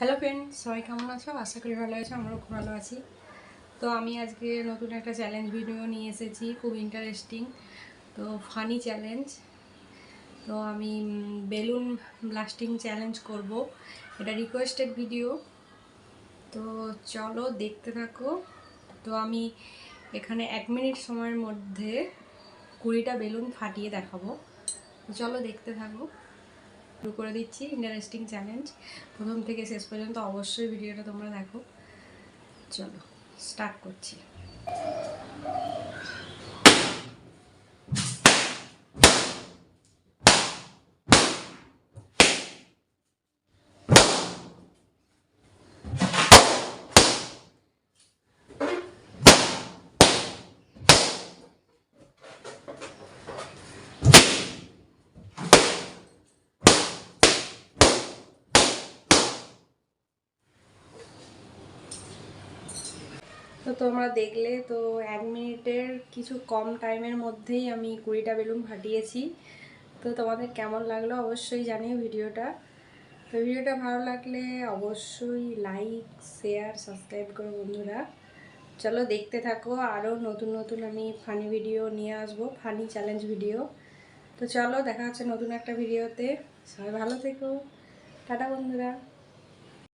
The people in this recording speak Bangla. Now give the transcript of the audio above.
হ্যালো ফ্রেন্ডস, সবাই কেমন আছো? আশা করি ভালো আছো। আমরাও খুব ভালো আছি। তো আমি আজকে নতুন একটা চ্যালেঞ্জ ভিডিও নিয়ে এসেছি, খুব ইন্টারেস্টিং। তো ফানি চ্যালেঞ্জ। তো আমি বেলুন ব্লাস্টিং চ্যালেঞ্জ করব। এটা রিকোয়েস্টেড ভিডিও। তো চলো দেখতে থাকো। তো আমি এখানে 1 মিনিট সময়ের মধ্যে 20টা বেলুন ফাটিয়ে দেখাবো। তো চলো দেখতে থাকো। শুরু করে দিচ্ছি ইন্টারেস্টিং চ্যালেঞ্জ। প্রথম থেকে শেষ পর্যন্ত অবশ্যই ভিডিওটা তোমরা দেখো। চলো স্টার্ট করছি। তো তোমরা দেখলে তো 1 মিনিটের কিছু কম টাইমের মধ্যেই আমি 20টা বেলুন ফাটিয়েছি। তো তোমাদের কেমন লাগলো অবশ্যই জানিও ভিডিওটা। তো ভিডিওটা ভালো লাগলে অবশ্যই লাইক, শেয়ার, সাবস্ক্রাইব করো বন্ধুরা। চলো দেখতে থাকো, আরও নতুন নতুন আমি ফানি ভিডিও নিয়ে আসবো, ফানি চ্যালেঞ্জ ভিডিও। তো চলো দেখা হচ্ছে নতুন একটা ভিডিওতে। সবাই ভালো থেকো। টাটা বন্ধুরা।